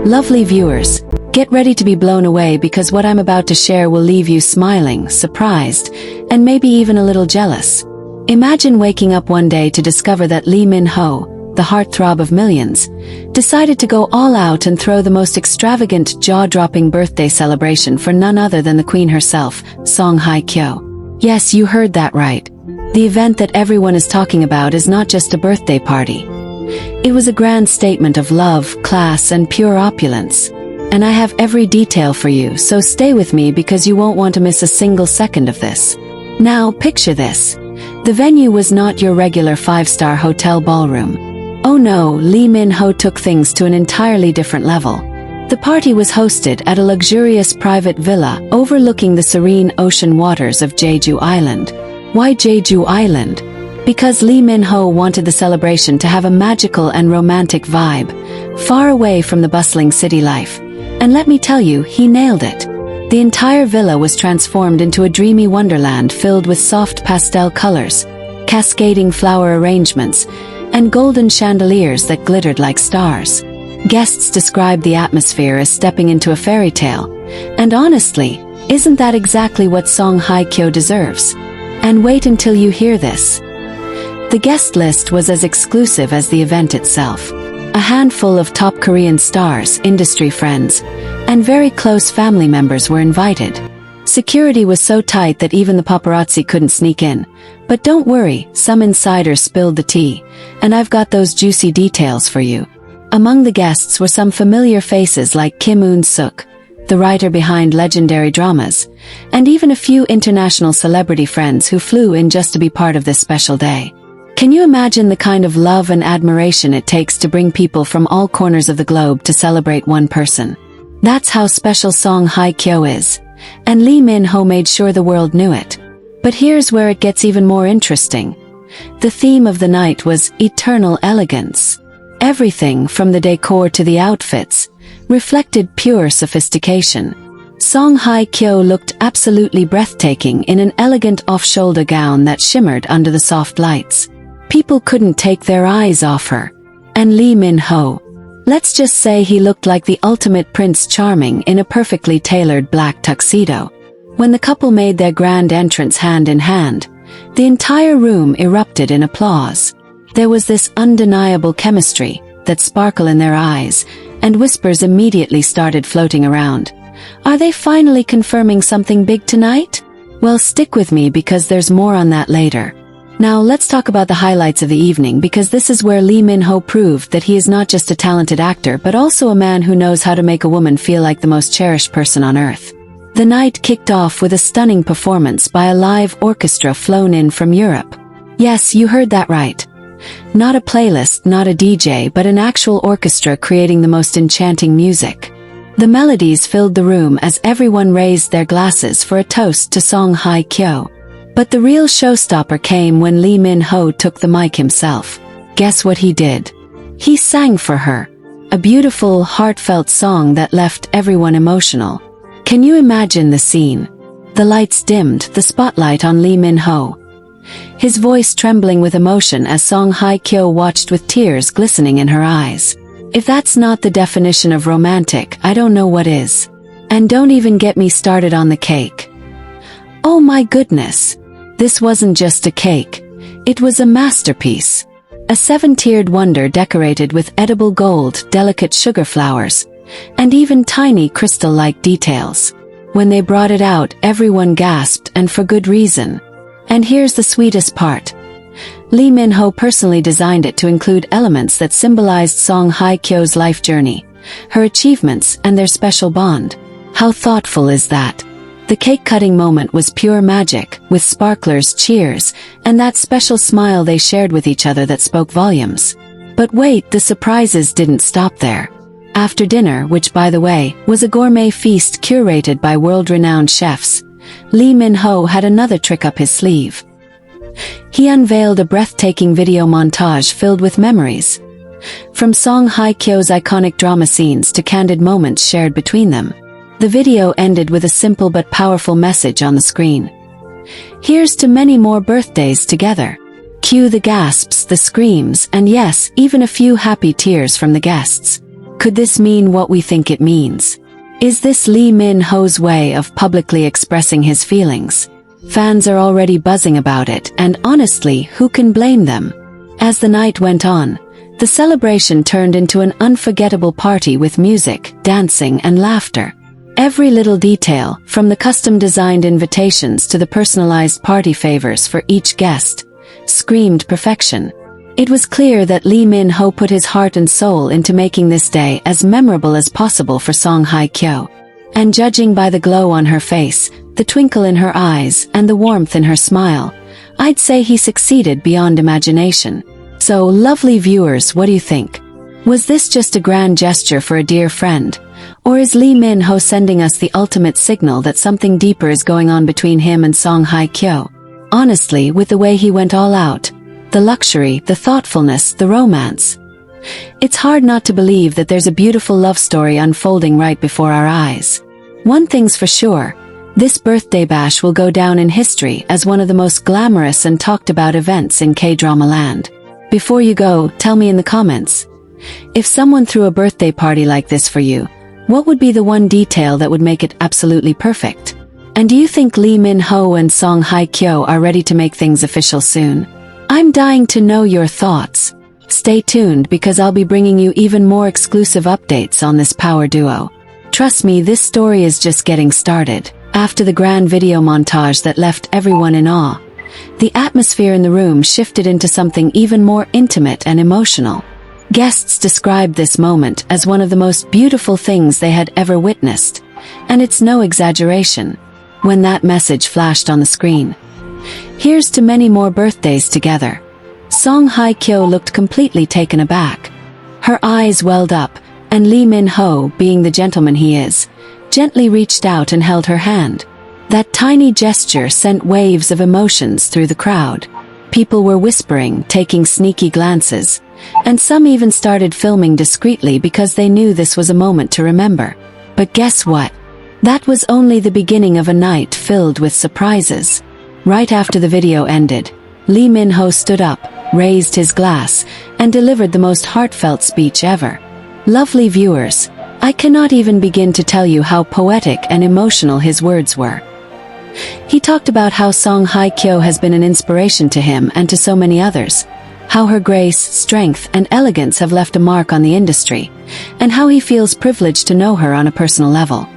Lovely viewers, get ready to be blown away because what I'm about to share will leave you smiling, surprised, and maybe even a little jealous. Imagine waking up one day to discover that Lee Min-ho, the heartthrob of millions, decided to go all out and throw the most extravagant, jaw-dropping birthday celebration for none other than the queen herself, Song Hye Kyo. Yes, you heard that right. The event that everyone is talking about is not just a birthday party. It was a grand statement of love, class, and pure opulence. And I have every detail for you, so stay with me because you won't want to miss a single second of this. Now, picture this. The venue was not your regular 5-star hotel ballroom. Oh no, Lee Min-ho took things to an entirely different level. The party was hosted at a luxurious private villa overlooking the serene ocean waters of Jeju Island. Why Jeju Island? Because Lee Min-ho wanted the celebration to have a magical and romantic vibe, far away from the bustling city life. And let me tell you, he nailed it. The entire villa was transformed into a dreamy wonderland filled with soft pastel colors, cascading flower arrangements, and golden chandeliers that glittered like stars. Guests described the atmosphere as stepping into a fairy tale. And honestly, isn't that exactly what Song Hye Kyo deserves? And wait until you hear this. The guest list was as exclusive as the event itself. A handful of top Korean stars, industry friends, and very close family members were invited. Security was so tight that even the paparazzi couldn't sneak in. But don't worry, some insiders spilled the tea, and I've got those juicy details for you. Among the guests were some familiar faces like Kim Eun-suk, the writer behind legendary dramas, and even a few international celebrity friends who flew in just to be part of this special day. Can you imagine the kind of love and admiration it takes to bring people from all corners of the globe to celebrate one person? That's how special Song Hye Kyo is, and Lee Min-ho made sure the world knew it. But here's where it gets even more interesting. The theme of the night was eternal elegance. Everything, from the decor to the outfits, reflected pure sophistication. Song Hye Kyo looked absolutely breathtaking in an elegant off-shoulder gown that shimmered under the soft lights. People couldn't take their eyes off her. And Lee Min-ho, let's just say he looked like the ultimate Prince Charming in a perfectly tailored black tuxedo. When the couple made their grand entrance hand in hand, the entire room erupted in applause. There was this undeniable chemistry, that sparkle in their eyes, and whispers immediately started floating around. Are they finally confirming something big tonight? Well, stick with me because there's more on that later. Now let's talk about the highlights of the evening because this is where Lee Min-ho proved that he is not just a talented actor but also a man who knows how to make a woman feel like the most cherished person on earth. The night kicked off with a stunning performance by a live orchestra flown in from Europe. Yes, you heard that right. Not a playlist, not a DJ, but an actual orchestra creating the most enchanting music. The melodies filled the room as everyone raised their glasses for a toast to Song Hye Kyo. But the real showstopper came when Lee Min-ho took the mic himself. Guess what he did? He sang for her. A beautiful, heartfelt song that left everyone emotional. Can you imagine the scene? The lights dimmed, the spotlight on Lee Min-ho. His voice trembling with emotion as Song Hye Kyo watched with tears glistening in her eyes. If that's not the definition of romantic, I don't know what is. And don't even get me started on the cake. Oh my goodness! This wasn't just a cake. It was a masterpiece. A 7-tiered wonder decorated with edible gold, delicate sugar flowers, and even tiny crystal-like details. When they brought it out, everyone gasped, and for good reason. And here's the sweetest part. Lee Min-ho personally designed it to include elements that symbolized Song Hye Kyo's life journey, her achievements, and their special bond. How thoughtful is that? The cake-cutting moment was pure magic, with sparklers, cheers, and that special smile they shared with each other that spoke volumes. But wait, the surprises didn't stop there. After dinner, which by the way, was a gourmet feast curated by world-renowned chefs, Lee Min-ho had another trick up his sleeve. He unveiled a breathtaking video montage filled with memories. From Song Hye Kyo's iconic drama scenes to candid moments shared between them. The video ended with a simple but powerful message on the screen. Here's to many more birthdays together. Cue the gasps, the screams, and yes, even a few happy tears from the guests. Could this mean what we think it means? Is this Lee Min-ho's way of publicly expressing his feelings? Fans are already buzzing about it, and honestly, who can blame them? As the night went on, the celebration turned into an unforgettable party with music, dancing, and laughter. Every little detail, from the custom-designed invitations to the personalized party favors for each guest, screamed perfection. It was clear that Lee Min-ho put his heart and soul into making this day as memorable as possible for Hye Kyo. And judging by the glow on her face, the twinkle in her eyes, and the warmth in her smile, I'd say he succeeded beyond imagination. So, lovely viewers, what do you think? Was this just a grand gesture for a dear friend? Or is Lee Min-ho sending us the ultimate signal that something deeper is going on between him and Hye Kyo? Honestly, with the way he went all out, the luxury, the thoughtfulness, the romance, it's hard not to believe that there's a beautiful love story unfolding right before our eyes. One thing's for sure, this birthday bash will go down in history as one of the most glamorous and talked about events in K-drama land. Before you go, tell me in the comments, if someone threw a birthday party like this for you, what would be the one detail that would make it absolutely perfect? And do you think Lee Min-ho and Hye Kyo are ready to make things official soon? I'm dying to know your thoughts. Stay tuned because I'll be bringing you even more exclusive updates on this power duo. Trust me, this story is just getting started. After the grand video montage that left everyone in awe, the atmosphere in the room shifted into something even more intimate and emotional. Guests described this moment as one of the most beautiful things they had ever witnessed, and it's no exaggeration when that message flashed on the screen. Here's to many more birthdays together. Hye Kyo looked completely taken aback. Her eyes welled up, and Lee Min-ho, being the gentleman he is, gently reached out and held her hand. That tiny gesture sent waves of emotions through the crowd. People were whispering, taking sneaky glances, and some even started filming discreetly because they knew this was a moment to remember. But guess what? That was only the beginning of a night filled with surprises. Right after the video ended, Lee Min-ho stood up, raised his glass, and delivered the most heartfelt speech ever. Lovely viewers, I cannot even begin to tell you how poetic and emotional his words were. He talked about how Hye Kyo has been an inspiration to him and to so many others, how her grace, strength, and elegance have left a mark on the industry, and how he feels privileged to know her on a personal level.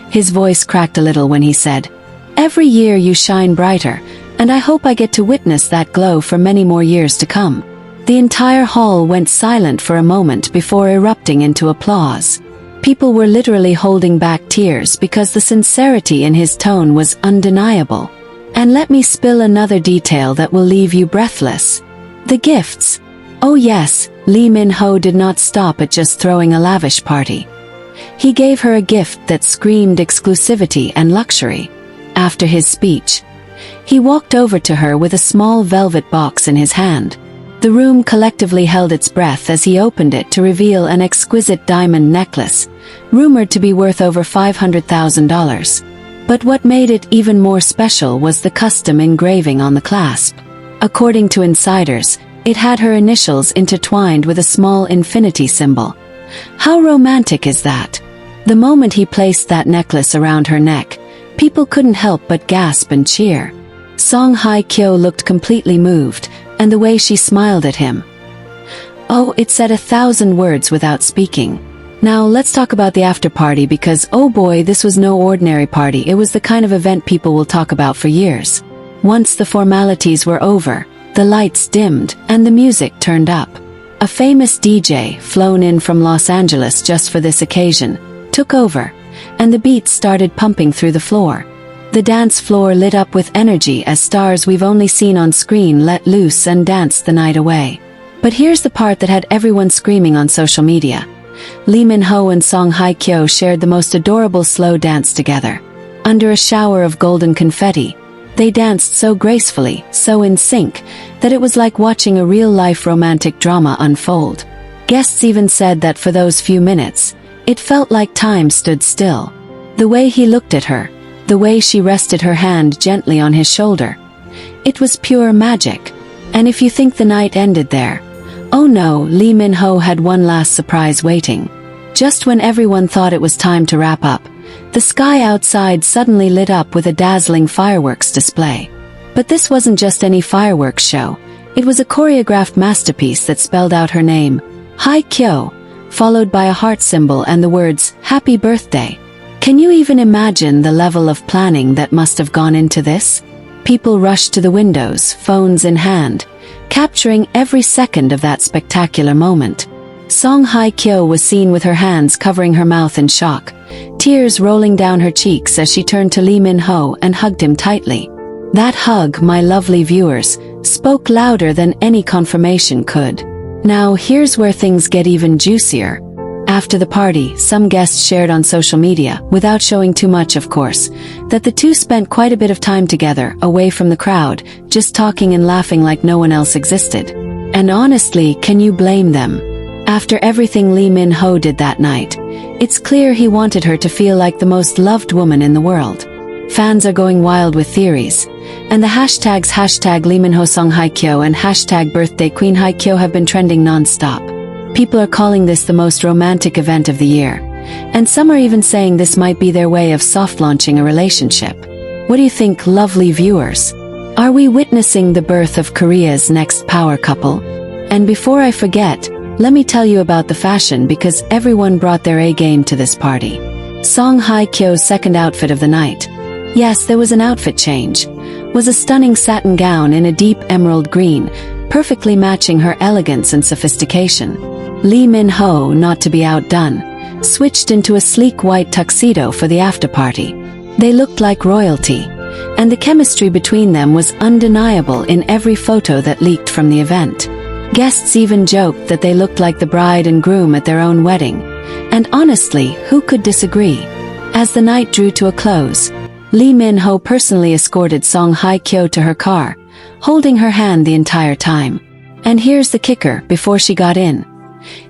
His voice cracked a little when he said, "Every year you shine brighter, and I hope I get to witness that glow for many more years to come." The entire hall went silent for a moment before erupting into applause. People were literally holding back tears because the sincerity in his tone was undeniable. And let me spill another detail that will leave you breathless. The gifts. Oh yes, Lee Min-ho did not stop at just throwing a lavish party. He gave her a gift that screamed exclusivity and luxury. After his speech, he walked over to her with a small velvet box in his hand. The room collectively held its breath as he opened it to reveal an exquisite diamond necklace, rumored to be worth over $500,000. But what made it even more special was the custom engraving on the clasp. According to insiders, it had her initials intertwined with a small infinity symbol. How romantic is that? The moment he placed that necklace around her neck, people couldn't help but gasp and cheer. Hye Kyo looked completely moved, and the way she smiled at him. Oh, it said 1,000 words without speaking. Now let's talk about the after party because oh boy, this was no ordinary party. It was the kind of event people will talk about for years. Once the formalities were over, the lights dimmed and the music turned up. A famous DJ, flown in from Los Angeles just for this occasion, took over, and the beats started pumping through the floor. The dance floor lit up with energy as stars we've only seen on screen let loose and danced the night away. But here's the part that had everyone screaming on social media. Lee Min-ho and Hye Kyo shared the most adorable slow dance together. Under a shower of golden confetti, they danced so gracefully, so in sync, that it was like watching a real-life romantic drama unfold. Guests even said that for those few minutes, it felt like time stood still. The way he looked at her, the way she rested her hand gently on his shoulder. It was pure magic. And if you think the night ended there, oh no, Lee Min-ho had one last surprise waiting. Just when everyone thought it was time to wrap up, the sky outside suddenly lit up with a dazzling fireworks display. But this wasn't just any fireworks show. It was a choreographed masterpiece that spelled out her name, Hye Kyo, followed by a heart symbol and the words, "Happy Birthday." Can you even imagine the level of planning that must have gone into this? People rushed to the windows, phones in hand, capturing every second of that spectacular moment. Song Hye Kyo was seen with her hands covering her mouth in shock, tears rolling down her cheeks as she turned to Lee Min-ho and hugged him tightly. That hug, my lovely viewers, spoke louder than any confirmation could. Now here's where things get even juicier. After the party, some guests shared on social media, without showing too much of course, that the two spent quite a bit of time together, away from the crowd, just talking and laughing like no one else existed. And honestly, can you blame them? After everything Lee Min-ho did that night, it's clear he wanted her to feel like the most loved woman in the world. Fans are going wild with theories, and the hashtags #Lee Min-ho Song Hye Kyo and #Birthday Queen Hye Kyo have been trending non-stop. People are calling this the most romantic event of the year, and some are even saying this might be their way of soft-launching a relationship. What do you think, lovely viewers? Are we witnessing the birth of Korea's next power couple? And before I forget, let me tell you about the fashion because everyone brought their A-game to this party. Song Hye Kyo's second outfit of the night. Yes, there was an outfit change. Was a stunning satin gown in a deep emerald green, perfectly matching her elegance and sophistication. Lee Min-ho, not to be outdone, switched into a sleek white tuxedo for the after-party. They looked like royalty, and the chemistry between them was undeniable in every photo that leaked from the event. Guests even joked that they looked like the bride and groom at their own wedding. And honestly, who could disagree? As the night drew to a close, Lee Min-ho personally escorted Song Hye Kyo to her car, holding her hand the entire time. And here's the kicker, before she got in,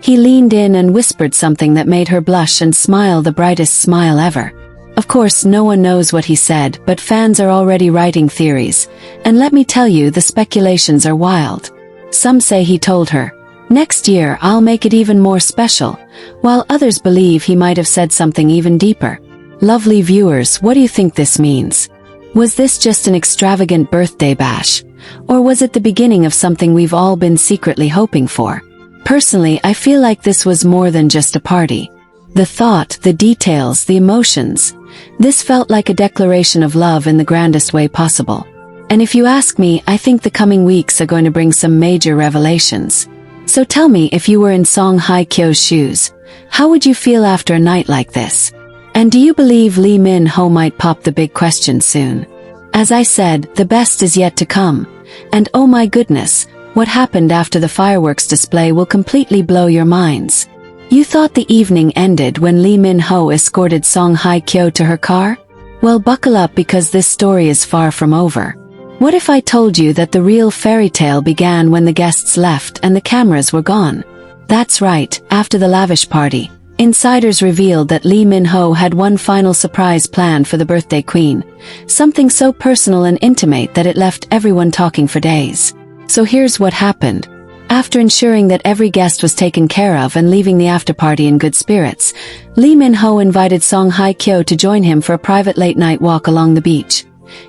he leaned in and whispered something that made her blush and smile the brightest smile ever. Of course, no one knows what he said, but fans are already writing theories, and let me tell you, the speculations are wild. Some say he told her, "Next year I'll make it even more special," while others believe he might have said something even deeper. Lovely viewers, what do you think this means? Was this just an extravagant birthday bash? Or was it the beginning of something we've all been secretly hoping for? Personally, I feel like this was more than just a party. The thought, the details, the emotions. This felt like a declaration of love in the grandest way possible. And if you ask me, I think the coming weeks are going to bring some major revelations. So tell me, if you were in Song Hye Kyo's shoes, how would you feel after a night like this? And do you believe Lee Min-ho might pop the big question soon? As I said, the best is yet to come. And oh my goodness, what happened after the fireworks display will completely blow your minds. You thought the evening ended when Lee Min-ho escorted Song Hye Kyo to her car? Well, buckle up because this story is far from over. What if I told you that the real fairy tale began when the guests left and the cameras were gone? That's right, after the Lavish party, insiders revealed that Lee Min-ho had one final surprise planned for the birthday queen. Something so personal and intimate that it left everyone talking for days. So here's what happened. After ensuring that every guest was taken care of and leaving the after-party in good spirits, Lee Min-ho invited Song Hye Kyo to join him for a private late-night walk along the beach.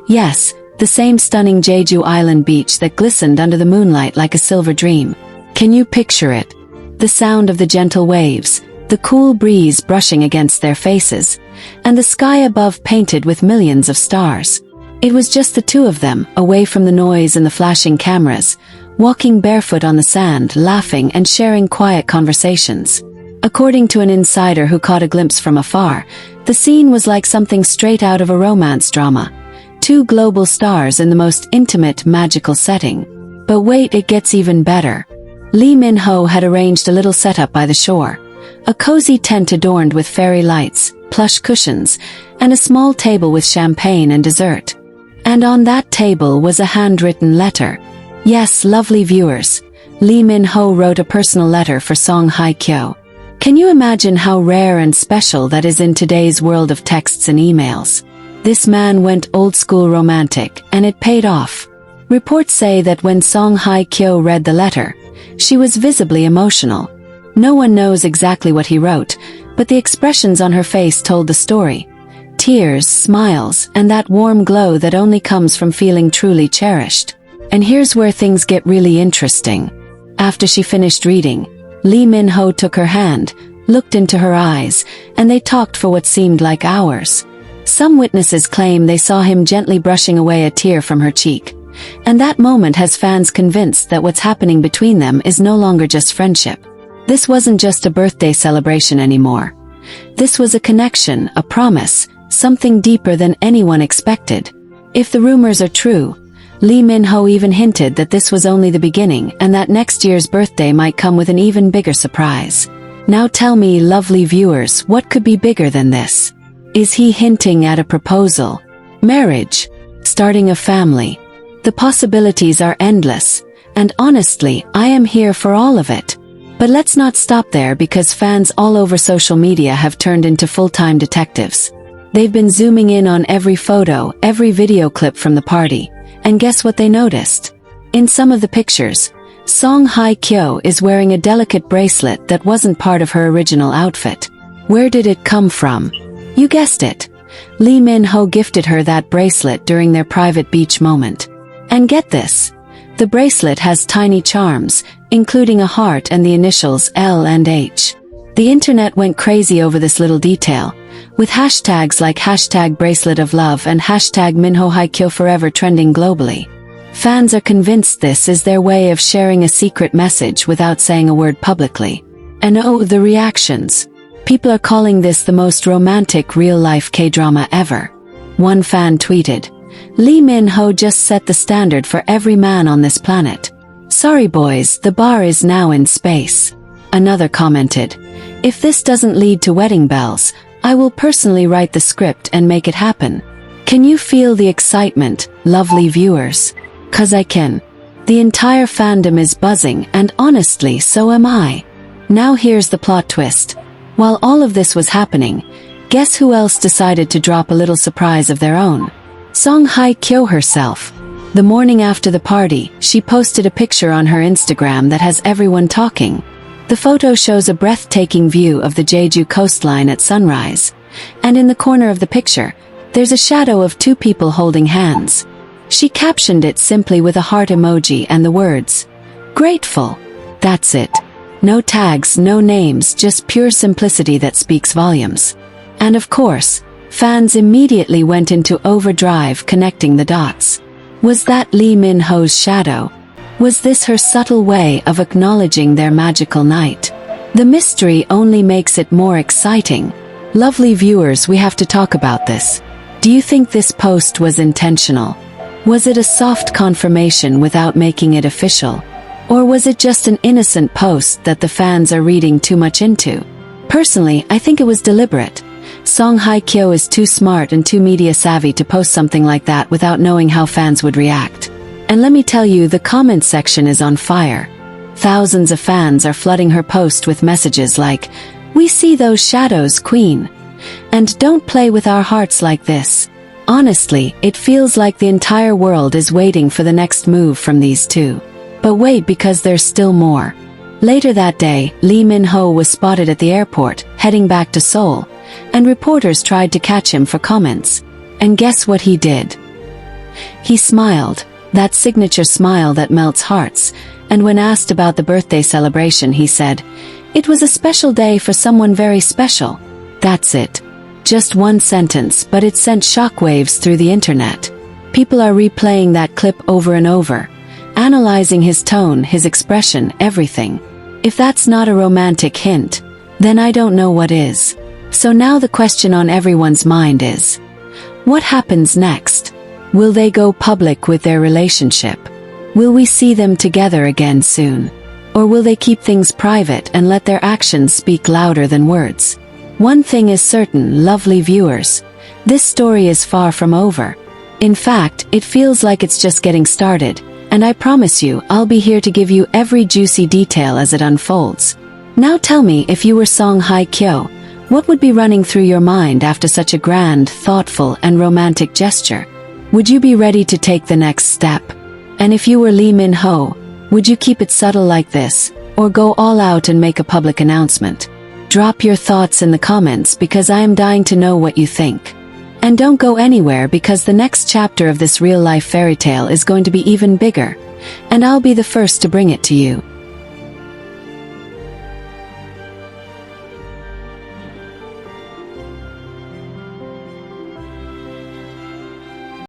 Yes, the same stunning Jeju Island beach that glistened under the moonlight like a silver dream. Can you picture it? The sound of the gentle waves, the cool breeze brushing against their faces, and the sky above painted with millions of stars. It was just the two of them, away from the noise and the flashing cameras, walking barefoot on the sand, laughing and sharing quiet conversations. According to an insider who caught a glimpse from afar, the scene was like something straight out of a romance drama. Two global stars in the most intimate, magical setting. But wait, it gets even better. Lee Min-ho had arranged a little setup by the shore. A cozy tent adorned with fairy lights, plush cushions, and a small table with champagne and dessert. And on that table was a handwritten letter. Yes, lovely viewers, Lee Min-ho wrote a personal letter for Song Hye Kyo. Can you imagine how rare and special that is in today's world of texts and emails? This man went old-school romantic, and it paid off. Reports say that when Song Hye Kyo read the letter, she was visibly emotional. No one knows exactly what he wrote, but the expressions on her face told the story. Tears, smiles, and that warm glow that only comes from feeling truly cherished. And here's where things get really interesting. After she finished reading, Lee Min-ho took her hand, looked into her eyes, and they talked for what seemed like hours. Some witnesses claim they saw him gently brushing away a tear from her cheek. And that moment has fans convinced that what's happening between them is no longer just friendship. This wasn't just a birthday celebration anymore. This was a connection, a promise, something deeper than anyone expected. If the rumors are true, Lee Min-ho even hinted that this was only the beginning and that next year's birthday might come with an even bigger surprise. Now tell me, lovely viewers, what could be bigger than this? Is he hinting at a proposal? Marriage? Starting a family? The possibilities are endless, and honestly, I am here for all of it. But let's not stop there, because fans all over social media have turned into full-time detectives. They've been zooming in on every photo, every video clip from the party, and guess what they noticed? In some of the pictures, Song Hye Kyo is wearing a delicate bracelet that wasn't part of her original outfit. Where did it come from? You guessed it. Lee Min-ho gifted her that bracelet during their private beach moment. And get this, the bracelet has tiny charms, including a heart and the initials L and H. The internet went crazy over this little detail, with hashtags like #BraceletOfLove and #Minho Hye Kyo forever trending globally. Fans are convinced this is their way of sharing a secret message without saying a word publicly. And oh, the reactions. People are calling this the most romantic real-life K-drama ever. One fan tweeted, "Lee Min-ho just set the standard for every man on this planet. Sorry boys, the bar is now in space." Another commented, "If this doesn't lead to wedding bells, I will personally write the script and make it happen." Can you feel the excitement, lovely viewers? 'Cause I can. The entire fandom is buzzing, and honestly, so am I. Now here's the plot twist. While all of this was happening, guess who else decided to drop a little surprise of their own? Song Hye Kyo herself. The morning after the party, she posted a picture on her Instagram that has everyone talking. The photo shows a breathtaking view of the Jeju coastline at sunrise, and in the corner of the picture, there's a shadow of two people holding hands. She captioned it simply with a heart emoji and the words, "Grateful." That's it. No tags, no names, just pure simplicity that speaks volumes. And of course, fans immediately went into overdrive connecting the dots. Was that Lee Min-ho's shadow? Was this her subtle way of acknowledging their magical night? The mystery only makes it more exciting. Lovely viewers, we have to talk about this. Do you think this post was intentional? Was it a soft confirmation without making it official? Or was it just an innocent post that the fans are reading too much into? Personally, I think it was deliberate. Song Hye Kyo is too smart and too media savvy to post something like that without knowing how fans would react. And let me tell you, the comment section is on fire. Thousands of fans are flooding her post with messages like, "We see those shadows, Queen," and "Don't play with our hearts like this." Honestly, it feels like the entire world is waiting for the next move from these two. But wait, because there's still more. Later that day, Lee Min-ho was spotted at the airport, heading back to Seoul, and reporters tried to catch him for comments. And guess what he did? He smiled, that signature smile that melts hearts, and when asked about the birthday celebration, he said, "It was a special day for someone very special." That's it. Just one sentence, but it sent shockwaves through the internet. People are replaying that clip over and over, analyzing his tone, his expression, everything. If that's not a romantic hint, then I don't know what is. So now the question on everyone's mind is, what happens next? Will they go public with their relationship? Will we see them together again soon? Or will they keep things private and let their actions speak louder than words? One thing is certain, lovely viewers. This story is far from over. In fact, it feels like it's just getting started, and I promise you, I'll be here to give you every juicy detail as it unfolds. Now tell me, if you were Song Hye Kyo, what would be running through your mind after such a grand, thoughtful, and romantic gesture? Would you be ready to take the next step? And if you were Lee Min-ho, would you keep it subtle like this, or go all out and make a public announcement? Drop your thoughts in the comments because I am dying to know what you think. And don't go anywhere because the next chapter of this real-life fairy tale is going to be even bigger, and I'll be the first to bring it to you.